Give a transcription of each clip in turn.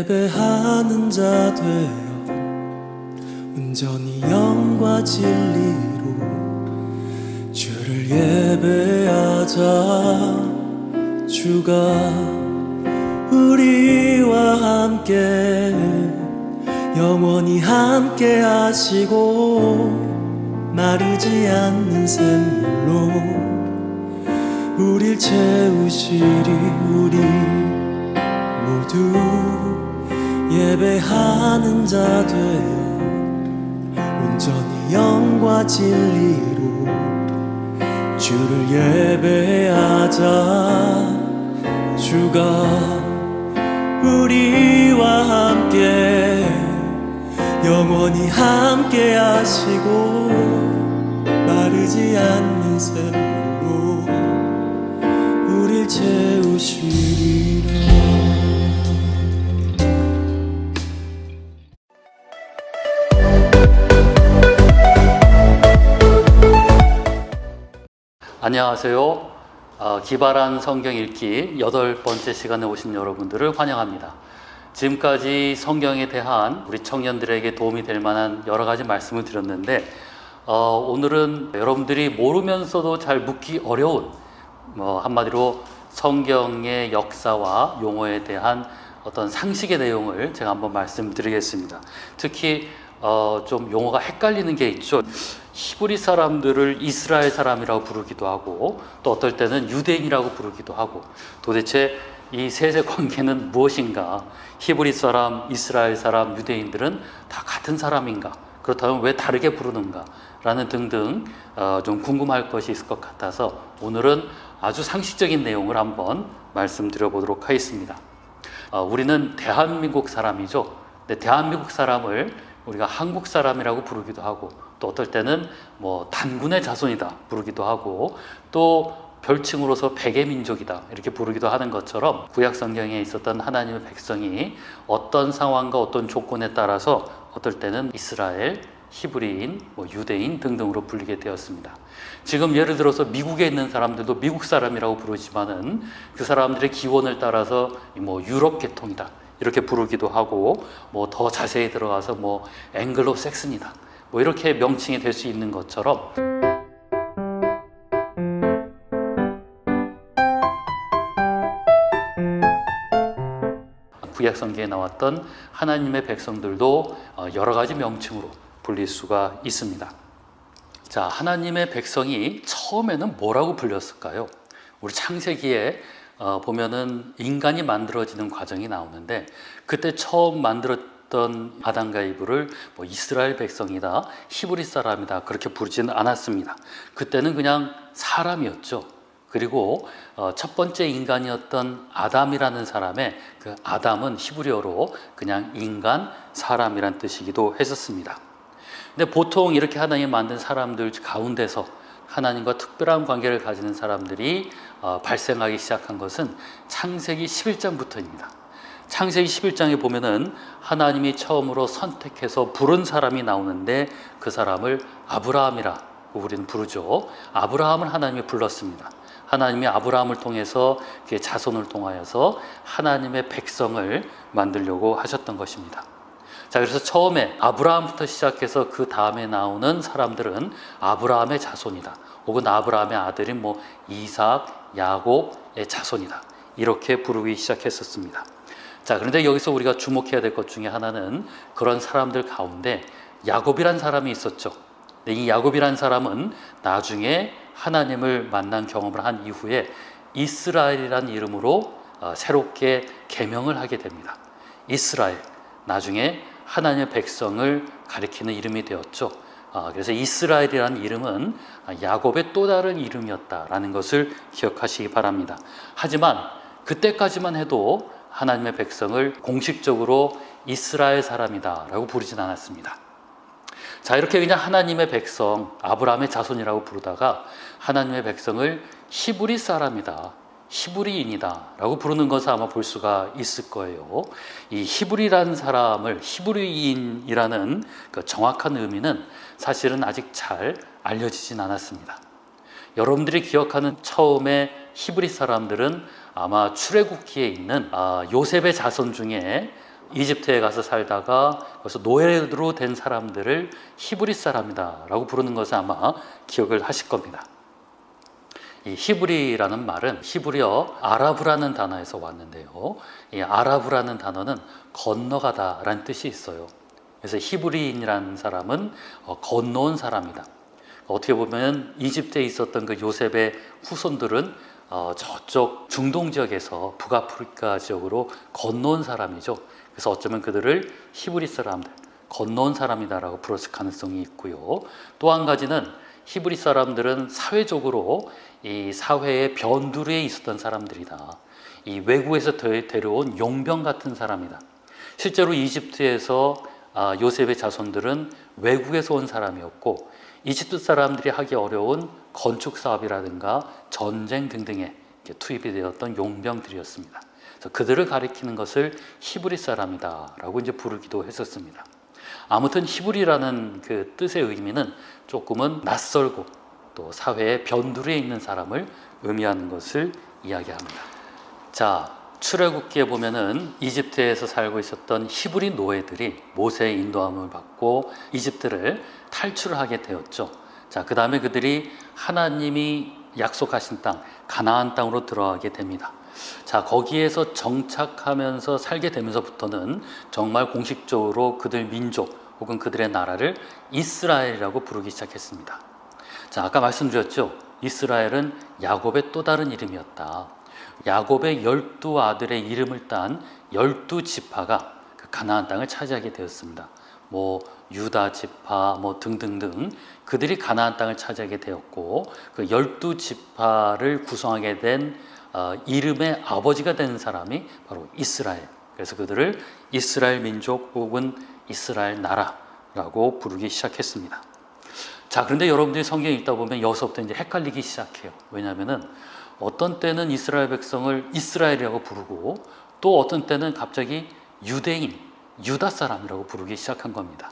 예배하는 자 되어 온전히 영과 진리로 주를 예배하자. 주가 우리와 함께 영원히 함께 하시고 마르지 않는 샘물로 우릴 채우시리. 우리 모두 예배하는 자 되어 온전히 영과 진리로 주를 예배하자. 주가 우리와 함께 영원히 함께 하시고 마르지 않는 샘물로 우릴 채우시리라. 안녕하세요. 기발한 성경 읽기 8번째 시간에 오신 여러분들을 환영합니다. 지금까지 성경에 대한 우리 청년들에게 도움이 될 만한 여러 가지 말씀을 드렸는데 오늘은 여러분들이 모르면서도 잘 묻기 어려운 한마디로 성경의 역사와 용어에 대한 어떤 상식의 내용을 제가 한번 말씀드리겠습니다. 특히 좀 용어가 헷갈리는 게 있죠. 히브리 사람들을 이스라엘 사람이라고 부르기도 하고 또 어떨 때는 유대인이라고 부르기도 하고 도대체 이 셋의 관계는 무엇인가? 히브리 사람, 이스라엘 사람, 유대인들은 다 같은 사람인가? 그렇다면 왜 다르게 부르는가? 라는 등등 좀 궁금할 것이 있을 것 같아서 오늘은 아주 상식적인 내용을 한번 말씀드려 보도록 하겠습니다. 우리는 대한민국 사람이죠. 근데 대한민국 사람을 우리가 한국 사람이라고 부르기도 하고 또 어떨 때는 단군의 자손이다 부르기도 하고 또 별칭으로서 백의 민족이다 이렇게 부르기도 하는 것처럼 구약 성경에 있었던 하나님의 백성이 어떤 상황과 어떤 조건에 따라서 어떨 때는 이스라엘, 히브리인, 유대인 등등으로 불리게 되었습니다. 지금 예를 들어서 미국에 있는 사람들도 미국 사람이라고 부르지만은 그 사람들의 기원을 따라서 유럽 계통이다 이렇게 부르기도 하고 더 자세히 들어가서 앵글로 섹슨이다 이렇게 명칭이 될 수 있는 것처럼 구약 성경에 나왔던 하나님의 백성들도 여러 가지 명칭으로 불릴 수가 있습니다. 자, 하나님의 백성이 처음에는 뭐라고 불렸을까요? 우리 창세기에 보면은 인간이 만들어지는 과정이 나오는데 그때 처음 만들었던 아담과 이브를 이스라엘 백성이다, 히브리 사람이다 그렇게 부르지는 않았습니다. 그때는 그냥 사람이었죠. 그리고 첫 번째 인간이었던 아담이라는 사람의 그 아담은 히브리어로 그냥 인간, 사람이란 뜻이기도 했었습니다. 근데 보통 이렇게 하나님 만든 사람들 가운데서 하나님과 특별한 관계를 가지는 사람들이 발생하기 시작한 것은 창세기 11장부터입니다. 창세기 11장에 보면은 하나님이 처음으로 선택해서 부른 사람이 나오는데 그 사람을 아브라함이라고 우리는 부르죠. 아브라함을 하나님이 불렀습니다. 하나님이 아브라함을 통해서 그의 자손을 통하여서 하나님의 백성을 만들려고 하셨던 것입니다. 자, 그래서 처음에 아브라함부터 시작해서 그 다음에 나오는 사람들은 아브라함의 자손이다. 혹은 아브라함의 아들인 이삭, 야곱의 자손이다. 이렇게 부르기 시작했었습니다. 자, 그런데 여기서 우리가 주목해야 될 것 중에 하나는 그런 사람들 가운데 야곱이란 사람이 있었죠. 근데 이 야곱이란 사람은 나중에 하나님을 만난 경험을 한 이후에 이스라엘이라는 이름으로 새롭게 계명을 하게 됩니다. 이스라엘, 나중에 하나님의 백성을 가리키는 이름이 되었죠. 그래서 이스라엘이라는 이름은 야곱의 또 다른 이름이었다라는 것을 기억하시기 바랍니다. 하지만 그때까지만 해도 하나님의 백성을 공식적으로 이스라엘 사람이다라고 부르진 않았습니다. 자, 이렇게 그냥 하나님의 백성, 아브라함의 자손이라고 부르다가 하나님의 백성을 히브리 사람이다, 히브리인이다 라고 부르는 것을 아마 볼 수가 있을 거예요. 이 히브리라는 사람을 히브리인이라는 그 정확한 의미는 사실은 아직 잘 알려지진 않았습니다. 여러분들이 기억하는 처음에 히브리 사람들은 아마 출애굽기에 있는 요셉의 자손 중에 이집트에 가서 살다가 그래서 노예로 된 사람들을 히브리 사람이다 라고 부르는 것을 아마 기억을 하실 겁니다. 이 히브리라는 말은 히브리어 아라브라는 단어에서 왔는데요. 이 아라브라는 단어는 건너가다 라는 뜻이 있어요. 그래서 히브리인이라는 사람은 건너온 사람이다. 어떻게 보면 이집트에 있었던 그 요셉의 후손들은 저쪽 중동 지역에서 북아프리카 지역으로 건너온 사람이죠. 그래서 어쩌면 그들을 히브리 사람들, 건너온 사람이다라고 부르실 가능성이 있고요. 또 한 가지는 히브리 사람들은 사회적으로 이 사회의 변두리에 있었던 사람들이다. 이 외국에서 데려온 용병 같은 사람이다. 실제로 이집트에서 요셉의 자손들은 외국에서 온 사람이었고 이집트 사람들이 하기 어려운 건축 사업이라든가 전쟁 등등에 투입이 되었던 용병들이었습니다. 그래서 그들을 가리키는 것을 히브리 사람이다라고 이제 부르기도 했었습니다. 아무튼 히브리라는 그 뜻의 의미는 조금은 낯설고 또 사회의 변두리에 있는 사람을 의미하는 것을 이야기합니다. 자, 출애굽기에 보면은 이집트에서 살고 있었던 히브리 노예들이 모세의 인도함을 받고 이집트를 탈출하게 되었죠. 자, 그 다음에 그들이 하나님이 약속하신 땅 가나안 땅으로 들어가게 됩니다. 자, 거기에서 정착하면서 살게 되면서부터는 정말 공식적으로 그들 민족 혹은 그들의 나라를 이스라엘이라고 부르기 시작했습니다. 자, 아까 말씀드렸죠. 이스라엘은 야곱의 또 다른 이름이었다. 야곱의 12아들의 이름을 딴 12지파가 그 가나안 땅을 차지하게 되었습니다. 유다 지파 등등등 그들이 가나안 땅을 차지하게 되었고 그 12지파를 구성하게 된 이름의 아버지가 된 사람이 바로 이스라엘. 그래서 그들을 이스라엘 민족 혹은 이스라엘 나라라고 부르기 시작했습니다. 자, 그런데 여러분들이 성경 읽다 보면 여기서부터 이제 헷갈리기 시작해요. 왜냐하면은 어떤 때는 이스라엘 백성을 이스라엘이라고 부르고 또 어떤 때는 갑자기 유대인, 유다 사람이라고 부르기 시작한 겁니다.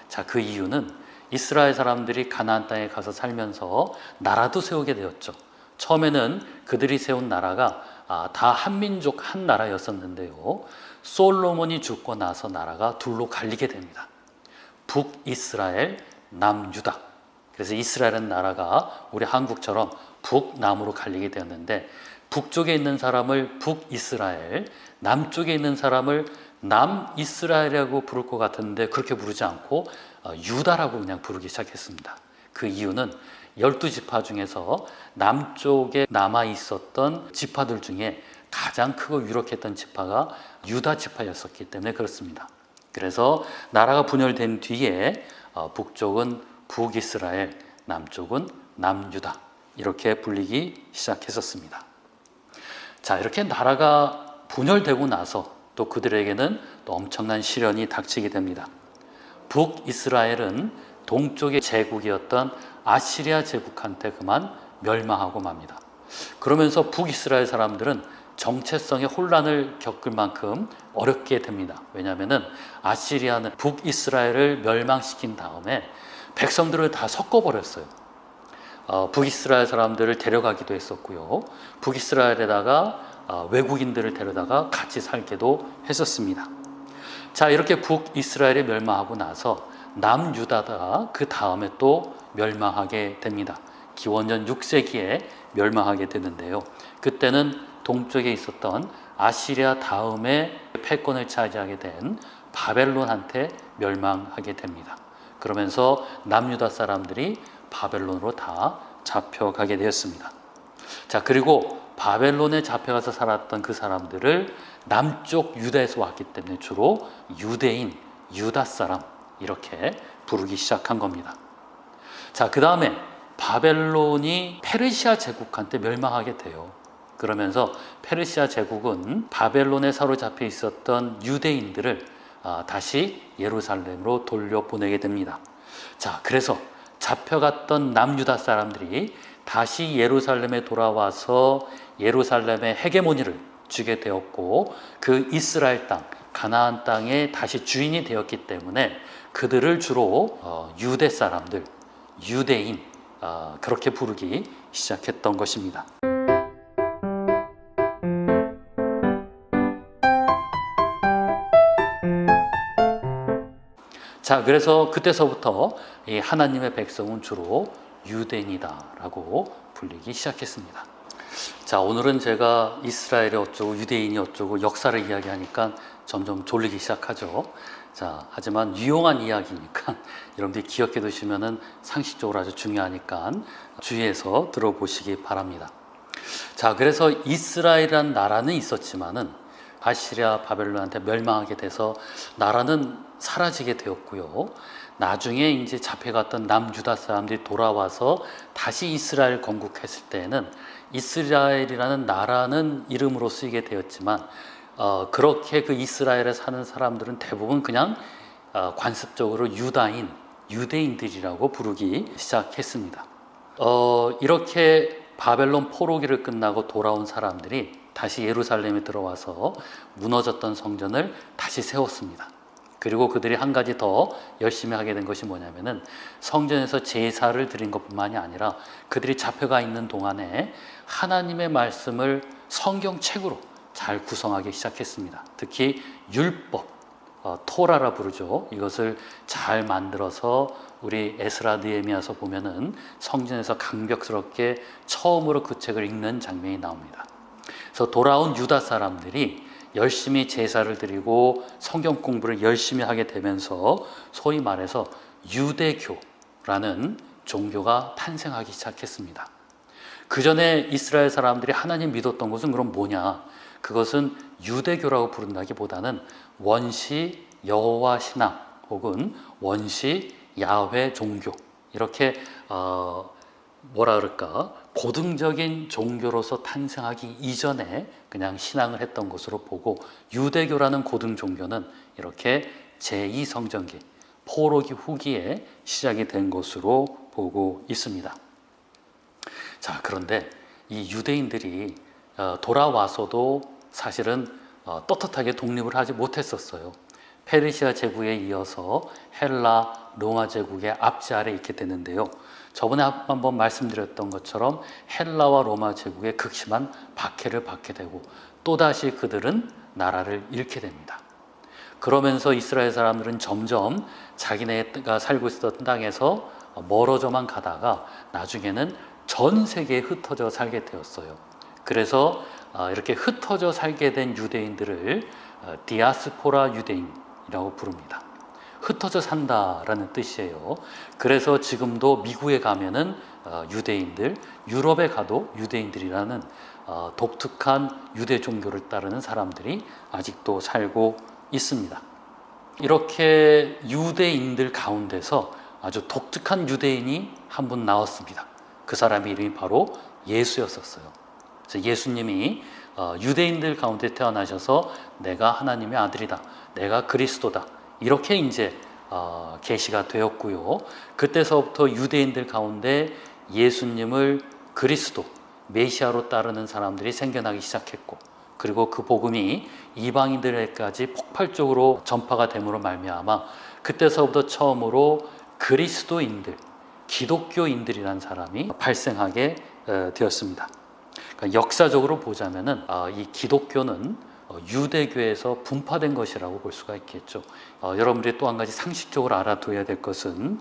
자, 그 이유는 이스라엘 사람들이 가나안 땅에 가서 살면서 나라도 세우게 되었죠. 처음에는 그들이 세운 나라가 다 한민족 한 나라였었는데요. 솔로몬이 죽고 나서 나라가 둘로 갈리게 됩니다. 북이스라엘, 남유다. 그래서 이스라엘은 나라가 우리 한국처럼 북남으로 갈리게 되었는데 북쪽에 있는 사람을 북이스라엘, 남쪽에 있는 사람을 남이스라엘이라고 부를 것 같은데 그렇게 부르지 않고 유다라고 그냥 부르기 시작했습니다. 그 이유는 12지파 중에서 남쪽에 남아있었던 지파들 중에 가장 크고 유력했던 지파가 유다 지파였었기 때문에 그렇습니다. 그래서 나라가 분열된 뒤에 북쪽은 북이스라엘, 남쪽은 남유다 이렇게 불리기 시작했었습니다. 자, 이렇게 나라가 분열되고 나서 또 그들에게는 또 엄청난 시련이 닥치게 됩니다. 북이스라엘은 동쪽의 제국이었던 아시리아 제국한테 그만 멸망하고 맙니다. 그러면서 북이스라엘 사람들은 정체성의 혼란을 겪을 만큼 어렵게 됩니다. 왜냐하면 아시리아는 북이스라엘을 멸망시킨 다음에 백성들을 다 섞어버렸어요. 북이스라엘 사람들을 데려가기도 했었고요. 북이스라엘에다가 외국인들을 데려다가 같이 살게도 했었습니다. 자, 이렇게 북이스라엘이 멸망하고 나서 남유다가 그 다음에 또 멸망하게 됩니다. 기원전 6세기에 멸망하게 되는데요. 그때는 동쪽에 있었던 아시리아 다음에 패권을 차지하게 된 바벨론한테 멸망하게 됩니다. 그러면서 남유다 사람들이 바벨론으로 다 잡혀가게 되었습니다. 자, 그리고 바벨론에 잡혀가서 살았던 그 사람들을 남쪽 유다에서 왔기 때문에 주로 유대인, 유다 사람 이렇게 부르기 시작한 겁니다. 자, 그 다음에 바벨론이 페르시아 제국한테 멸망하게 돼요. 그러면서 페르시아 제국은 바벨론에 사로잡혀 있었던 유대인들을 다시 예루살렘으로 돌려보내게 됩니다. 자, 그래서 잡혀갔던 남유다 사람들이 다시 예루살렘에 돌아와서 예루살렘의 헤게모니를 쥐게 되었고 그 이스라엘 땅, 가나안 땅에 다시 주인이 되었기 때문에 그들을 주로 유대 사람들, 유대인 그렇게 부르기 시작했던 것입니다. 자, 그래서 그때서부터 이 하나님의 백성은 주로 유대인이다라고 불리기 시작했습니다. 자, 오늘은 제가 이스라엘이 어쩌고 유대인이 어쩌고 역사를 이야기하니까 점점 졸리기 시작하죠. 자, 하지만 유용한 이야기니까 여러분들이 기억해 두시면은 상식적으로 아주 중요하니까 주의해서 들어보시기 바랍니다. 자, 그래서 이스라엘이라는 나라는 있었지만은 아시리아 바벨론한테 멸망하게 돼서 나라는 사라지게 되었고요. 나중에 이제 잡혀갔던 남유다 사람들이 돌아와서 다시 이스라엘 건국했을 때에는 이스라엘이라는 나라는 이름으로 쓰이게 되었지만 그렇게 그 이스라엘에 사는 사람들은 대부분 그냥 관습적으로 유대인들이라고 부르기 시작했습니다. 이렇게 바벨론 포로기를 끝나고 돌아온 사람들이 다시 예루살렘에 들어와서 무너졌던 성전을 다시 세웠습니다. 그리고 그들이 한 가지 더 열심히 하게 된 것이 뭐냐면은 성전에서 제사를 드린 것뿐만이 아니라 그들이 잡혀가 있는 동안에 하나님의 말씀을 성경책으로 잘 구성하기 시작했습니다. 특히 율법, 토라라 부르죠. 이것을 잘 만들어서 우리 에스라 느헤미야서 보면은 성전에서 강벽스럽게 처음으로 그 책을 읽는 장면이 나옵니다. 그래서 돌아온 유다 사람들이 열심히 제사를 드리고 성경 공부를 열심히 하게 되면서 소위 말해서 유대교라는 종교가 탄생하기 시작했습니다. 그 전에 이스라엘 사람들이 하나님 믿었던 것은 그럼 뭐냐? 그것은 유대교라고 부른다기보다는 원시 여호와 신앙 혹은 원시 야훼 종교, 이렇게 뭐라 그럴까, 고등적인 종교로서 탄생하기 이전에 그냥 신앙을 했던 것으로 보고, 유대교라는 고등 종교는 이렇게 제2성전기 포로기 후기에 시작이 된 것으로 보고 있습니다. 자, 그런데 이 유대인들이 돌아와서도 사실은 떳떳하게 독립을 하지 못했었어요. 페르시아 제국에 이어서 헬라, 로마 제국의 압제 아래 있게 되는데요. 저번에 한번 말씀드렸던 것처럼 헬라와 로마 제국의 극심한 박해를 받게 되고 또다시 그들은 나라를 잃게 됩니다. 그러면서 이스라엘 사람들은 점점 자기네가 살고 있었던 땅에서 멀어져만 가다가 나중에는 전 세계에 흩어져 살게 되었어요. 그래서 이렇게 흩어져 살게 된 유대인들을 디아스포라 유대인이라고 부릅니다. 흩어져 산다라는 뜻이에요. 그래서 지금도 미국에 가면은 유대인들, 유럽에 가도 유대인들이라는 독특한 유대 종교를 따르는 사람들이 아직도 살고 있습니다. 이렇게 유대인들 가운데서 아주 독특한 유대인이 한 분 나왔습니다. 그 사람의 이름이 바로 예수였었어요. 그래서 예수님이 유대인들 가운데 태어나셔서 내가 하나님의 아들이다, 내가 그리스도다, 이렇게 이제 계시가 되었고요. 그때서부터 유대인들 가운데 예수님을 그리스도, 메시아로 따르는 사람들이 생겨나기 시작했고, 그리고 그 복음이 이방인들에게까지 폭발적으로 전파가 됨으로 말미암아 그때서부터 처음으로 그리스도인들, 기독교인들이라는 사람이 발생하게 되었습니다. 그러니까 역사적으로 보자면은 이 기독교는 유대교에서 분파된 것이라고 볼 수가 있겠죠. 여러분들이 또 한 가지 상식적으로 알아둬야 될 것은